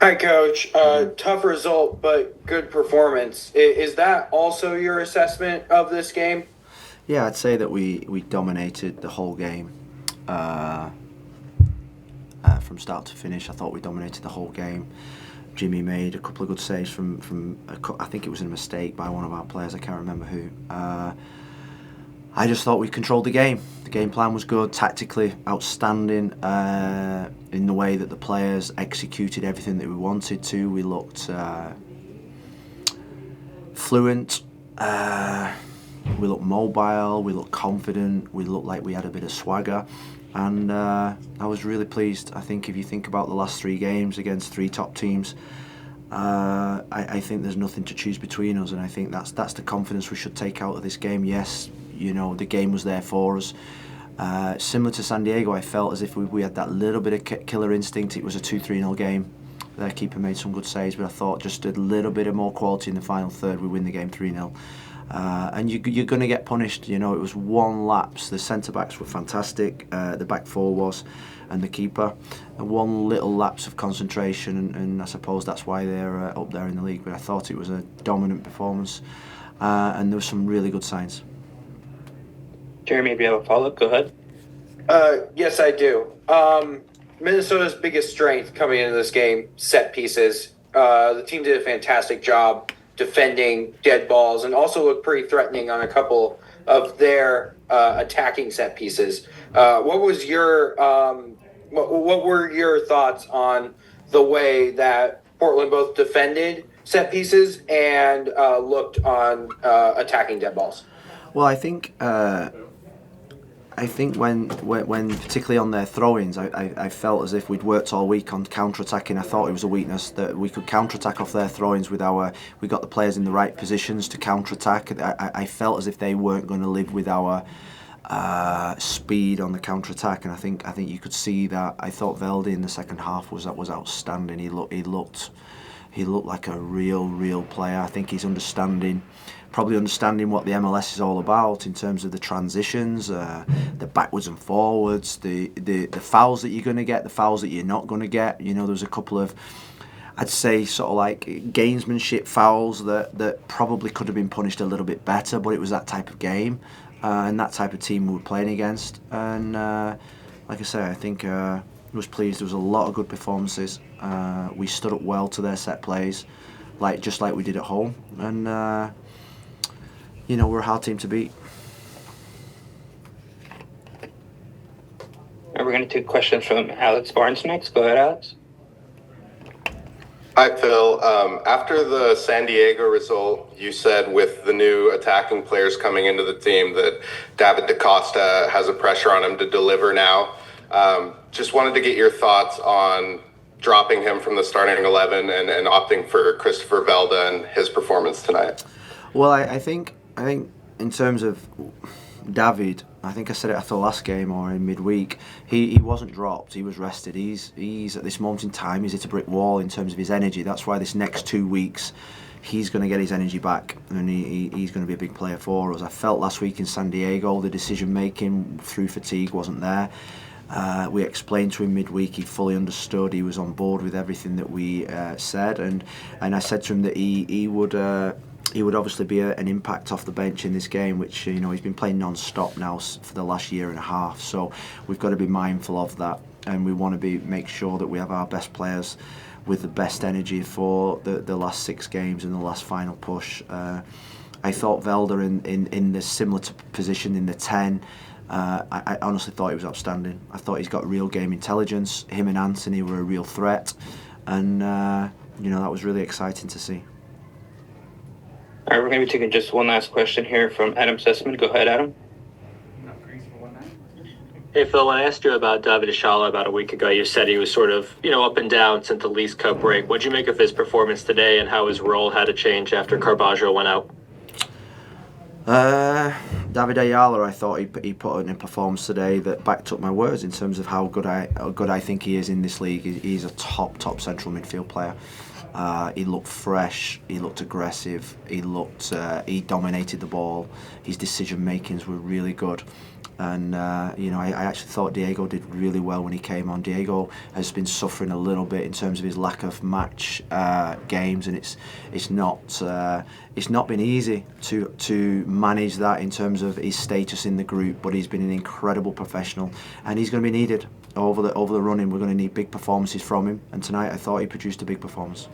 Hi, Coach. Tough result, but good performance. Is that also your assessment of this game? Yeah, I'd say that we dominated the whole game uh, from start to finish. I thought we dominated the whole game. Jimmy made a couple of good saves from I think it was a mistake by one of our players. I can't remember who. I just thought we controlled the game. The game plan was good, tactically outstanding in the way that the players executed everything that we wanted to. We looked fluent. We looked mobile, we looked confident, we looked like we had a bit of swagger, and I was really pleased. I think if you think about the last three games against three top teams, I think there's nothing to choose between us, and I think that's the confidence we should take out of this game. Yes, the game was there for us. Similar to San Diego, I felt as if we had that little bit of killer instinct. It was a 2-3-0 game. Their keeper made some good saves, but I thought just a little bit of more quality in the final third, we win the game 3-0. And you're going to get punished. It was one lapse. The centre-backs were fantastic, the back four was, and the keeper. And one little lapse of concentration, and I suppose that's why they're up there in the league. But I thought it was a dominant performance, and there were some really good signs. Jeremy, if you have a follow-up, go ahead. Yes, I do. Minnesota's biggest strength coming into this game, set pieces. The team did a fantastic job defending dead balls and also looked pretty threatening on a couple of their attacking set pieces. What was what were your thoughts on the way that Portland both defended set pieces and looked on attacking dead balls? Well, I think when particularly on their throw-ins, I felt as if we'd worked all week on counter-attacking. I thought it was a weakness that we could counter-attack off their throw-ins we got the players in the right positions to counter-attack. I felt as if they weren't going to live with our speed on the counter-attack, and I think you could see that. I thought Velde in the second half was outstanding. He looked like a real player. I think he's probably understanding what the MLS is all about in terms of the transitions, the backwards and forwards, the fouls that you're going to get, the fouls that you're not going to get. There was a couple of, I'd say, sort of like gamesmanship fouls that probably could have been punished a little bit better, but it was that type of game and that type of team we were playing against. And like I say, I think I was pleased. There was a lot of good performances. We stood up well to their set plays, just like we did at home. And we're a hard team to beat. We're going to take questions from Alex Barnes next. Go ahead, Alex. Hi, Phil. After the San Diego result, you said with the new attacking players coming into the team that David DaCosta has a pressure on him to deliver now. Just wanted to get your thoughts on dropping him from the starting 11 and opting for Christopher Velda and his performance tonight. Well, I think in terms of David, I think I said it after the last game or in midweek, he wasn't dropped, he was rested. He's at this moment in time, he's hit a brick wall in terms of his energy. That's why this next 2 weeks he's going to get his energy back, and he's going to be a big player for us. I felt last week in San Diego the decision making through fatigue wasn't there. We explained to him midweek, he fully understood, he was on board with everything that we said, and I said to him that he would obviously be an impact off the bench in this game, which he's been playing non-stop now for the last year and a half. So we've got to be mindful of that, and we want to make sure that we have our best players with the best energy for the last 6 games and the last final push. I thought Velda in the similar position in the 10. I honestly thought he was outstanding. I thought he's got real game intelligence. Him and Anthony were a real threat, and that was really exciting to see. All right, we're going to be taking just one last question here from Adam Sussman. Go ahead, Adam. Hey, Phil, when I asked you about David Ashala about a week ago, you said he was sort of, up and down since the Leafs Cup break. What'd you make of his performance today and how his role had to change after Carbaggio went out? David Ayala, I thought he put in a performance today that backed up my words in terms of how good I think he is in this league. He's a top central midfield player. He looked fresh. He looked aggressive. He dominated the ball. His decision makings were really good. And I actually thought Diego did really well when he came on. Diego has been suffering a little bit in terms of his lack of match games, and it's not been easy to manage that in terms of his status in the group. But he's been an incredible professional, and he's going to be needed over the running. We're going to need big performances from him, and tonight I thought he produced a big performance.